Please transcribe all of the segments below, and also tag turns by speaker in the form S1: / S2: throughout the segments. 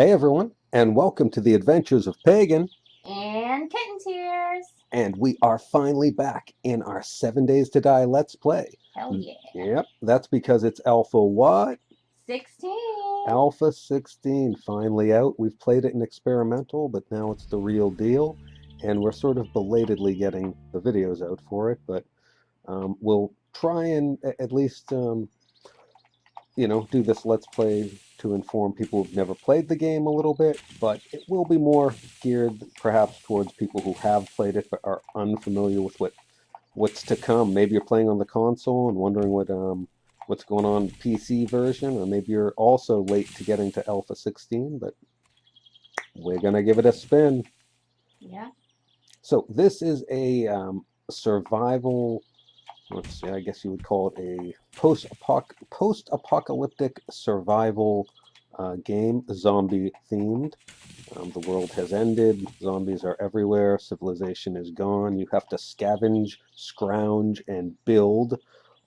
S1: Hey everyone, and welcome to the adventures of Pagan.
S2: And Kitten Tears.
S1: And we are finally back in our 7 Days to Die Let's Play.
S2: Hell yeah.
S1: Yep, that's because it's Alpha what?
S2: 16.
S1: Alpha 16 finally out. We've played it in experimental, but now it's the real deal. And we're sort of belatedly getting the videos out for it, but we'll try and at least do this Let's Play to inform people who've never played the game a little bit, but it will be more geared perhaps towards people who have played it but are unfamiliar with what's to come. Maybe you're playing on the console and wondering what's going on with the PC version, or maybe you're also late to getting to Alpha 16, but we're gonna give it a spin.
S2: Yeah.
S1: So this is a survival, let's see, I guess you would call it a post-apocalyptic survival game, zombie themed. The world has ended, zombies are everywhere, civilization is gone. You have to scavenge, scrounge, and build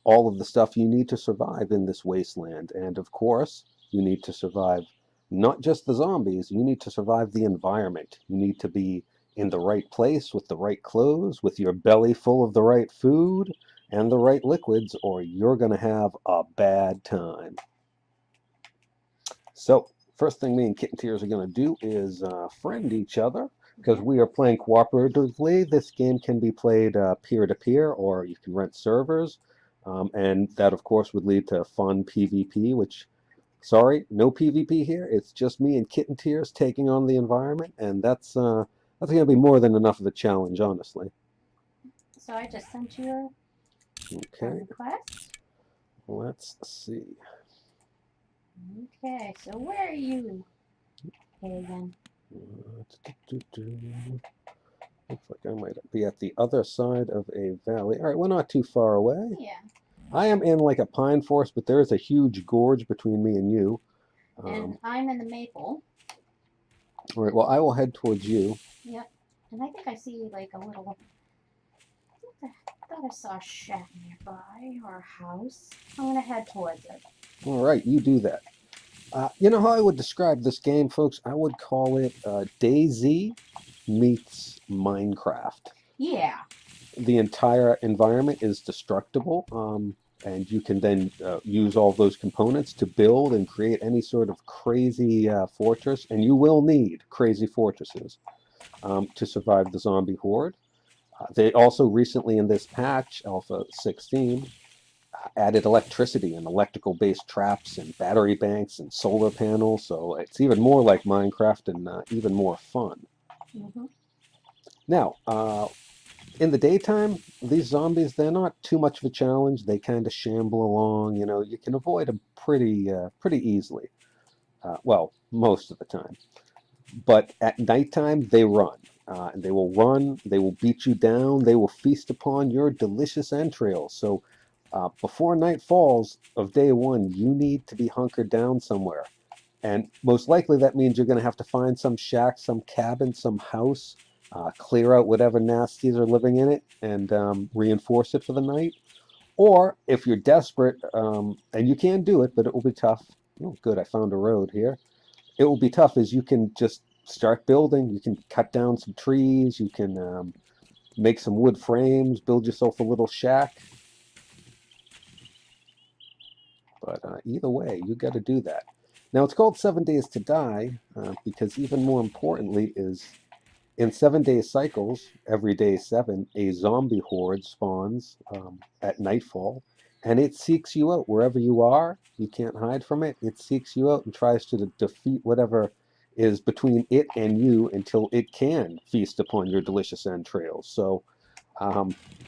S1: all of the stuff you need to survive in this wasteland. And of course, you need to survive not just the zombies, you need to survive the environment. You need to be in the right place with the right clothes, with your belly full of the right food and the right liquids, or you're going to have a bad time. So, first thing me and Kitten Tears are going to do is friend each other because we are playing cooperatively. This game can be played peer-to-peer, or you can rent servers, and that, of course, would lead to fun PvP, which, sorry, no PvP here. It's just me and Kitten Tears taking on the environment, and that's going to be more than enough of a challenge, honestly.
S2: So I just sent you a
S1: Okay,
S2: request.
S1: let's see.
S2: Okay, so where are you, Pagan?
S1: Looks like I might be at the other side of a valley. All right, we're not too far away.
S2: Yeah.
S1: I am in like a pine forest, but there is a huge gorge between me and you.
S2: And I'm in the maple.
S1: All right, well, I will head towards you.
S2: Yep. And I think I see like a little. I thought I saw a shack nearby or a house. I'm gonna head towards it.
S1: All right, you do that. You know how I would describe this game, folks? I would call it DayZ meets Minecraft.
S2: Yeah.
S1: The entire environment is destructible, and you can then use all those components to build and create any sort of crazy fortress, and you will need crazy fortresses to survive the zombie horde. They also recently in this patch, Alpha 16, added electricity and electrical based traps and battery banks and solar panels, so it's even more like Minecraft and even more fun.
S2: Mm-hmm.
S1: Now, in the daytime, these zombies, they're not too much of a challenge. They kind of shamble along. You know, you can avoid them pretty easily. Well, most of the time. But at nighttime, they run. And they will run, they will beat you down, they will feast upon your delicious entrails. So before night falls of day one, you need to be hunkered down somewhere. And most likely that means you're going to have to find some shack, some cabin, some house, clear out whatever nasties are living in it, and reinforce it for the night. Or if you're desperate, and you can do it, but it will be tough. Oh, good, I found a road here. It will be tough as you can just start building. You can cut down some trees. You can make some wood frames, build yourself a little shack. But either way, you got to do that. Now it's called 7 Days to Die because even more importantly is in 7 day cycles, every day seven, a zombie horde spawns at nightfall, and it seeks you out wherever you are. You can't hide from it. It seeks you out and tries to defeat whatever is between it and you until it can feast upon your delicious entrails. So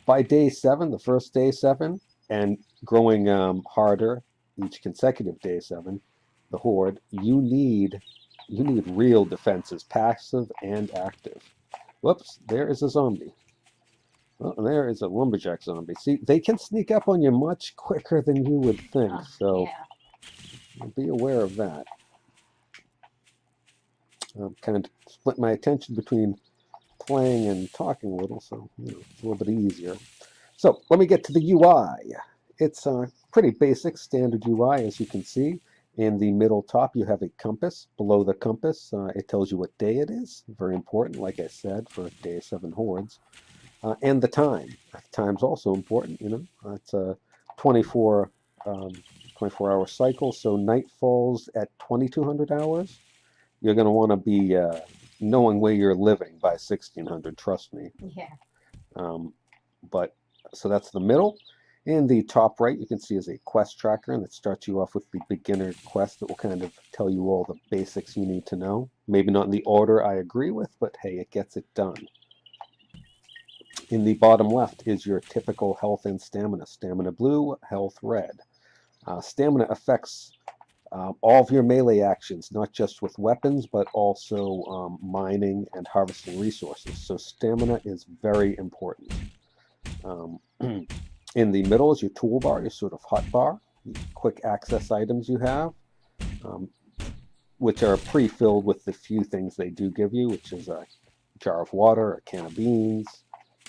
S1: by day seven, the first day seven, and growing harder each consecutive day seven, the horde, you need real defenses, passive and active. Whoops, there is a zombie. Oh, there is a lumberjack zombie. See, they can sneak up on you much quicker than you would think, so
S2: Yeah.
S1: be aware of that. I'm kind of split my attention between playing and talking a little, so it's a little bit easier. So let me get to the UI. It's a pretty basic standard UI, as you can see. In the middle top, you have a compass. Below the compass, it tells you what day it is. Very important, like I said, for day 7 hordes. And the time. Time's also important, you know. It's a 24, 24-hour cycle, so night falls at 2200 hours. You're going to want to be knowing where you're living by 1600, trust me.
S2: Yeah.
S1: But so that's the middle. In the top right, you can see is a quest tracker, and it starts you off with the beginner quest that will kind of tell you all the basics you need to know. Maybe not in the order I agree with, but hey, it gets it done. In the bottom left is your typical health and stamina. Stamina blue, health red. Stamina affects all of your melee actions, not just with weapons, but also mining and harvesting resources. So stamina is very important. In the middle is your toolbar, your sort of hotbar, quick access items you have, which are pre-filled with the few things they do give you, which is a jar of water, a can of beans,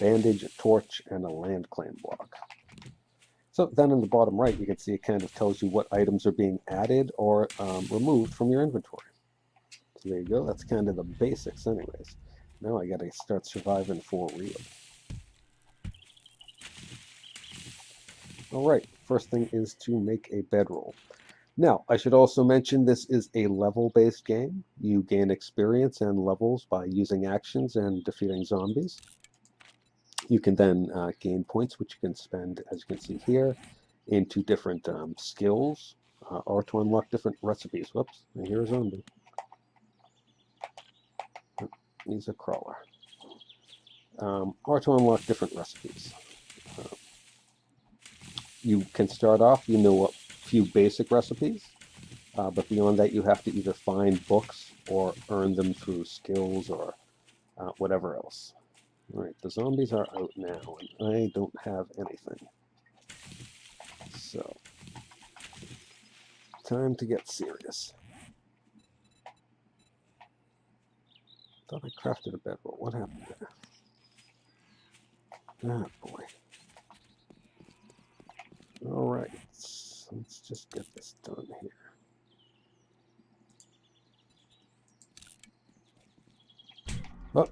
S1: bandage, a torch, and a land claim block. So then in the bottom right, you can see it kind of tells you what items are being added or removed from your inventory. So there you go. That's kind of the basics anyways. Now I got to start surviving for real. All right, first thing is to make a bedroll. Now, I should also mention this is a level-based game. You gain experience and levels by using actions and defeating zombies. You can then gain points, which you can spend, as you can see here, into different skills or to unlock different recipes. Whoops, I hear a zombie. He's a crawler. Or to unlock different recipes. You can start off, you know, a few basic recipes, but beyond that, you have to either find books or earn them through skills or whatever else. All right, the zombies are out now, and I don't have anything. So, time to get serious. Thought I crafted a bedroll. What happened there? Ah, boy. All right, let's just get this done here. Oh,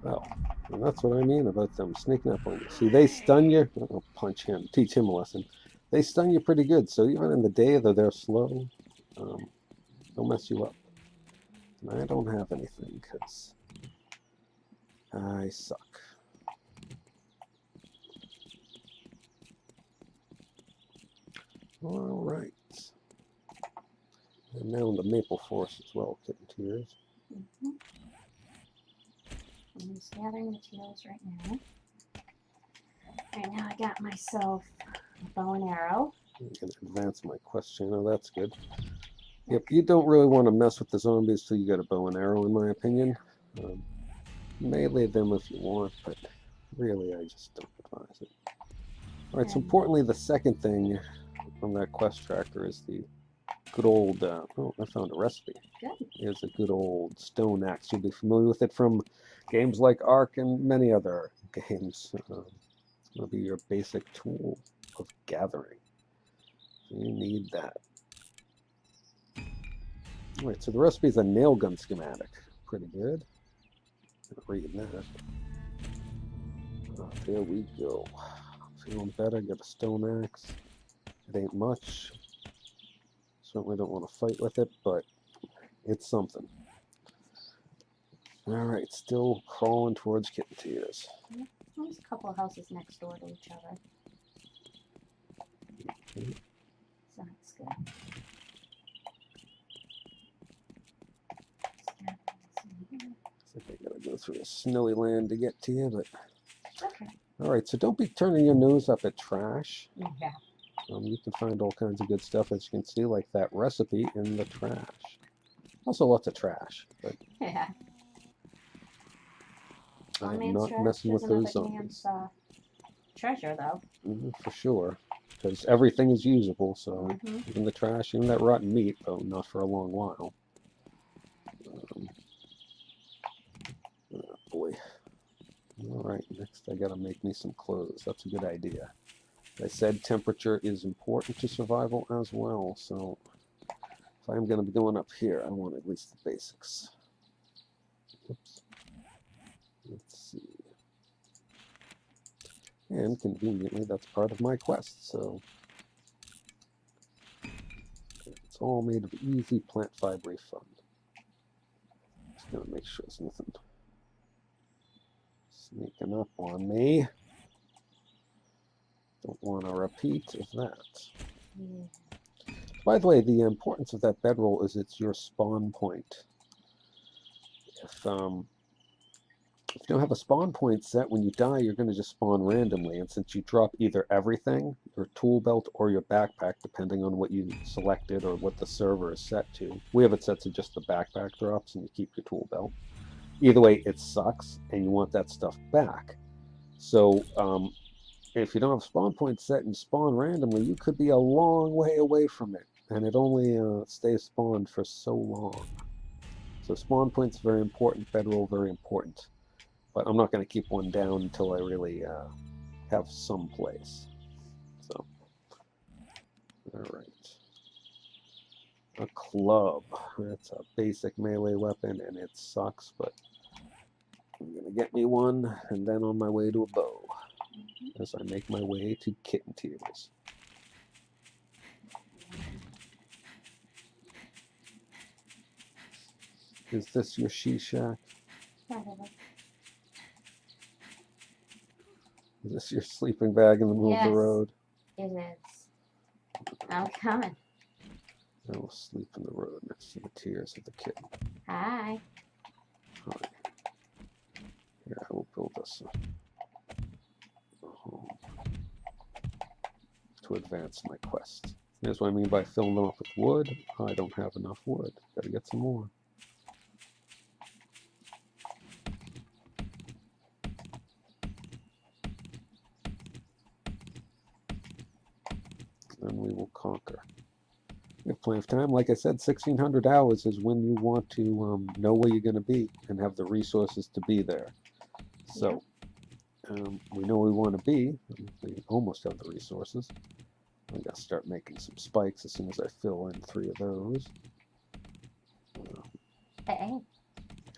S1: well, and that's what I mean about them sneaking up on you. See, they stun you. I'll punch him, teach him a lesson. They stun you pretty good, so even in the day that they're slow, they'll mess you up. And I don't have anything because I suck. All right. And now in the maple forest as well, Kitten Tears.
S2: Mm-hmm. I'm just gathering materials right now. Right now I got myself a bow and arrow.
S1: I'm going to advance my quest channel. That's good. Yep, you don't really want to mess with the zombies till you get a bow and arrow, in my opinion. Melee them if you want, but really I just don't advise it. Alright, so importantly, the second thing on that quest tracker is the good old, oh, I found a recipe.
S2: Good.
S1: Is a good old stone axe. You'll be familiar with it from games like Ark and many other games. It's going to be your basic tool of gathering. So you need that. Alright, so the recipe is a nail gun schematic. Pretty good. Reading that. Oh, there we go. Feeling better. Get a stone axe. It ain't much. Certainly don't want to fight with it, but it's something. Alright, still crawling towards Kitten Tears.
S2: There's a couple of houses next door to each other.
S1: Okay.
S2: So that's good.
S1: I think I gotta go through a snowy land to get to you, but...
S2: Okay.
S1: Alright, so don't be turning your nose up at trash.
S2: Yeah.
S1: You can find all kinds of good stuff, as you can see, like that recipe in the trash. Also lots of trash, but
S2: Yeah.
S1: I'm
S2: Man's
S1: not
S2: trash
S1: messing with
S2: is
S1: those
S2: another man's
S1: zombies.
S2: treasure, though.
S1: For sure. Because everything is usable, so
S2: Mm-hmm.
S1: even the trash, even that rotten meat, though not for a long while. Oh boy. Alright, next I gotta make me some clothes. That's a good idea. I said temperature is important to survival as well, so if I'm going to be going up here, I want at least the basics. Oops. Let's see. And conveniently, that's part of my quest, so it's all made of easy plant fiber refund. Just going to make sure there's nothing sneaking up on me. Don't want a repeat of that.
S2: Yeah.
S1: By the way, the importance of that bedroll is it's your spawn point. If you don't have a spawn point set, when you die, you're going to just spawn randomly. And since you drop either everything, your tool belt or your backpack, depending on what you selected or what the server is set to. We have it set to just the backpack drops and you keep your tool belt. Either way, it sucks and you want that stuff back. So if you don't have spawn point set and spawn randomly, you could be a long way away from it. And it only stays spawned for so long. So spawn point's very important, bedroll very important. But I'm not going to keep one down until I really have some place. So, all right. A club. That's a basic melee weapon, and it sucks, but I'm going to get me one, and then on my way to a bow, as I make my way to Kitten Tears. Is this your she-shack? Is this your sleeping bag in the middle of the road?
S2: It is. I'm coming.
S1: I will sleep in the road next to the tears of the kitten.
S2: Hi.
S1: Hi. Here, I will build us a home to advance my quest. Here's what I mean by filling them up with wood. I don't have enough wood. Gotta get some more. Then we will conquer. We have plenty of time. Like I said, 1,600 hours is when you want to know where you're going to be and have the resources to be there. So we know where we want to be. We almost have the resources. I got to start making some spikes as soon as I fill in 3 of those.
S2: Hey.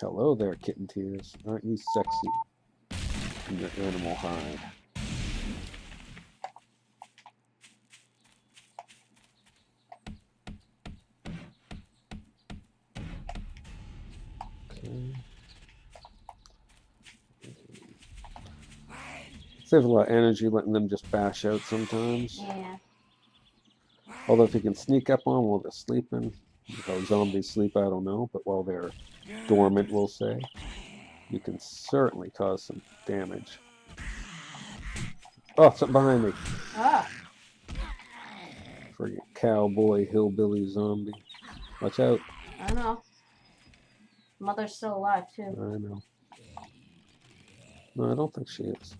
S1: Hello there, Kitten Tears. Aren't you sexy in your animal hide? Okay. Saves a lot of energy letting them just bash out sometimes.
S2: Yeah.
S1: Although if you can sneak up on them while they're sleeping, how zombies sleep, I don't know, but while they're dormant, we'll say, you can certainly cause some damage. Oh, something behind me.
S2: Oh.
S1: Friggin' cowboy, hillbilly zombie. Watch out.
S2: I know. Mother's still alive, too.
S1: I know. No, I don't think she is.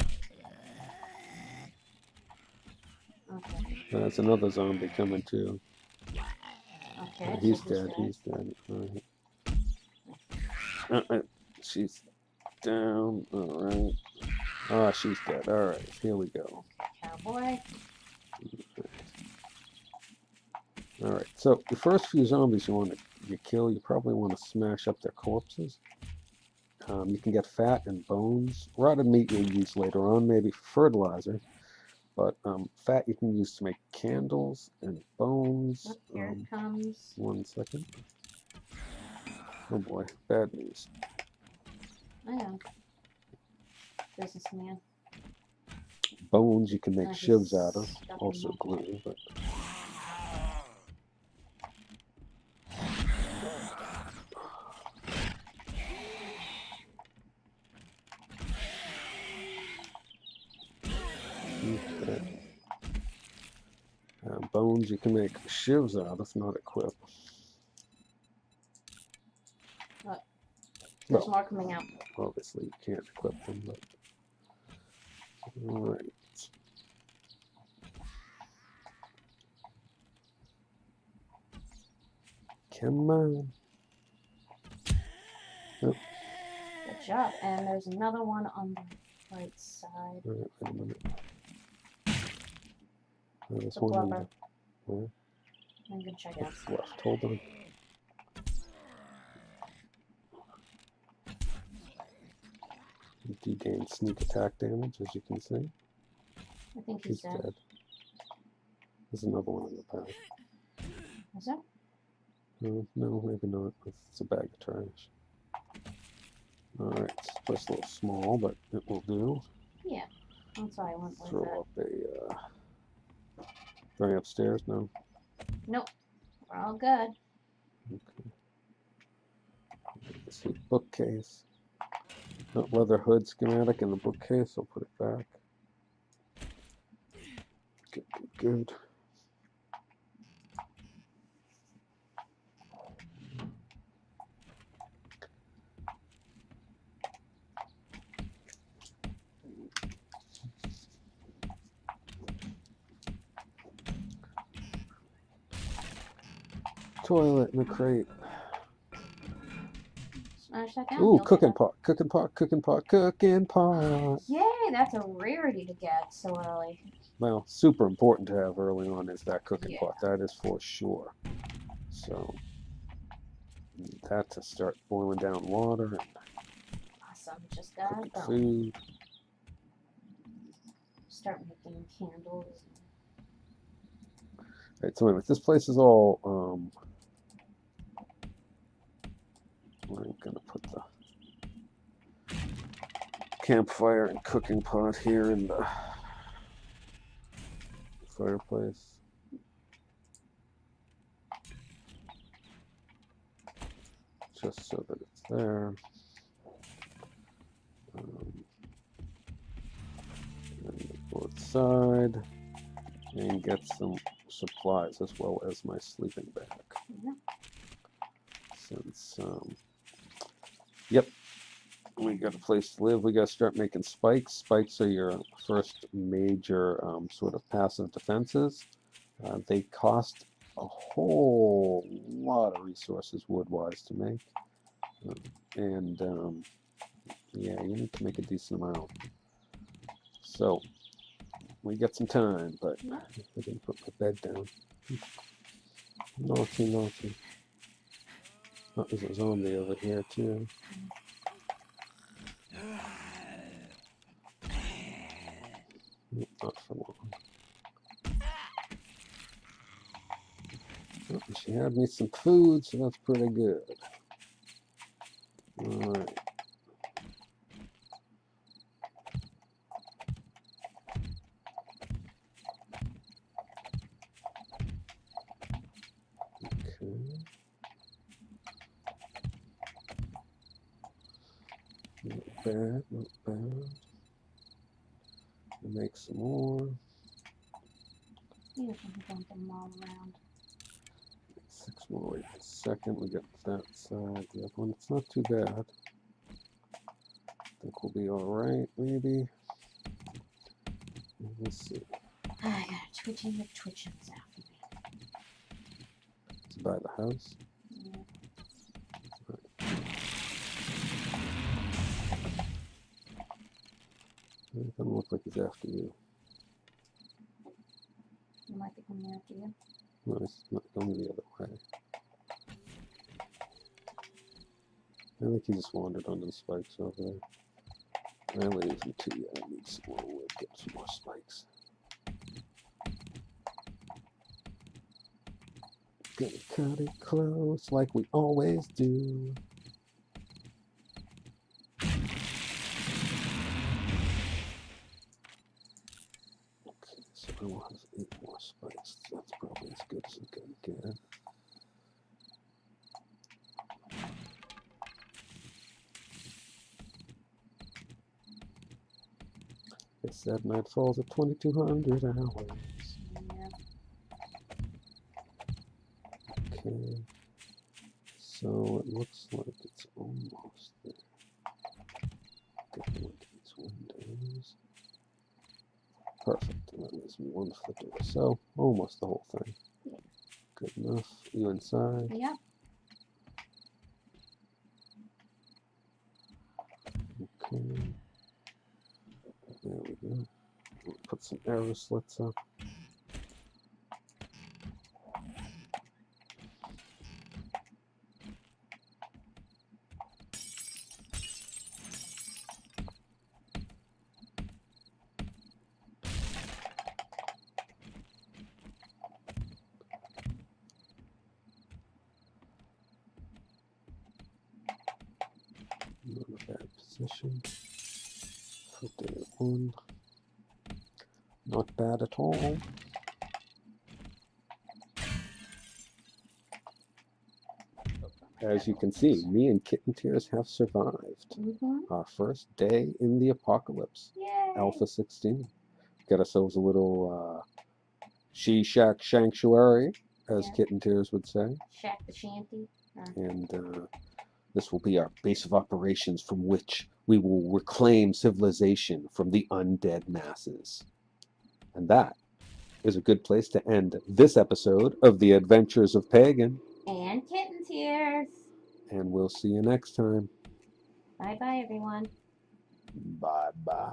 S2: Okay.
S1: That's another zombie coming too.
S2: Okay.
S1: He's dead. He's dead. She's down. All right. Ah, she's dead. All right. Here we go.
S2: Cowboy.
S1: All right. So the first few zombies you kill, you probably want to smash up their corpses. You can get fat and bones. Rotted meat you'll use later on, maybe for fertilizer. But fat you can use to make candles, and bones.
S2: Oh, here it comes.
S1: 1 second. Oh boy, bad news.
S2: I know. Businessman.
S1: Bones you can make shivs out of,
S2: stuck
S1: also
S2: in my
S1: glue. But bones you can make shivs out of, not equip.
S2: There's more coming out.
S1: Obviously, you can't equip them, but all right. Come on. Oh.
S2: Good job. And there's another one on the right side.
S1: All right, wait a minute. Oh, this
S2: The
S1: one.
S2: blubber.
S1: Where?
S2: I'm gonna check out.
S1: What's left? Hold on. You do gain sneak attack damage, as you can see.
S2: I think he's
S1: She's dead. There's another one in the path.
S2: Is there?
S1: No, maybe not. It's a bag of trash. Alright, it's just a little small, but it will do.
S2: Yeah, that's why I went with
S1: Throw
S2: that.
S1: up a, going upstairs? No?
S2: Nope, we're all good.
S1: Okay. Let's see, bookcase. Not leather hood schematic in the bookcase, I'll put it back. Good. Toilet in a crate.
S2: Smash that down.
S1: Ooh,
S2: You'll
S1: cooking
S2: get
S1: pot, cooking pot, cooking pot, cooking pot.
S2: Yay, that's a rarity to get so early.
S1: Well, super important to have early on is that cooking
S2: Yeah.
S1: pot. That is for sure. So, need that to start boiling down water and
S2: Awesome, just got
S1: cooking
S2: it going.
S1: food.
S2: Start making candles.
S1: Right, so anyway, this place is all, I'm gonna put the campfire and cooking pot here in the fireplace. Just so that it's there. And go outside and get some supplies as well as my sleeping bag.
S2: Yeah.
S1: Since, yep, we got a place to live, we got to start making spikes. Spikes are your first major sort of passive defenses. They cost a whole lot of resources wood-wise to make. Yeah, you need to make a decent amount. So, we got some time, but I didn't put my bed down. Naughty, naughty. Oh, there's a zombie over here, too. Not for long. Oh, she had me some food, so that's pretty good. Alright. Okay. Not bad, not bad. We'll make some more.
S2: You can dump them all around.
S1: 6 more right this second. We got that side. The other one, it's not too bad. I think we'll be alright, maybe. Let's see.
S2: I got a twitching the twitchings after me.
S1: It's by the house.
S2: Yeah.
S1: It doesn't look like he's after you.
S2: He might be coming after you.
S1: No, he's not going the other way. I think he just wandered under the spikes over there. I'll leave him to you. I need some more wood. Get some more spikes. Gonna cut it close like we always do. Okay, so I will have 8 more spikes. That's probably as good as I'm gonna get. It said night falls at 2200 hours.
S2: Yeah.
S1: Okay, so it looks like it's almost there. Get to look at these windows. Perfect, and that leaves me one for the door. So, almost the whole thing.
S2: Yeah.
S1: Good enough. You inside?
S2: Yep.
S1: Okay. There we go. We'll put some arrow slits up. mission for day 1. Not bad at all. As you can see, me and Kitten Tears have survived our first day in the apocalypse.
S2: Yay!
S1: Alpha 16. Got ourselves a little she-shack sanctuary, as Kitten Tears would say.
S2: Shack the shanty.
S1: And this will be our base of operations from which we will reclaim civilization from the undead masses. And that is a good place to end this episode of The Adventures of Pagen.
S2: And Kitten Tears.
S1: And we'll see you next time.
S2: Bye-bye, everyone.
S1: Bye-bye.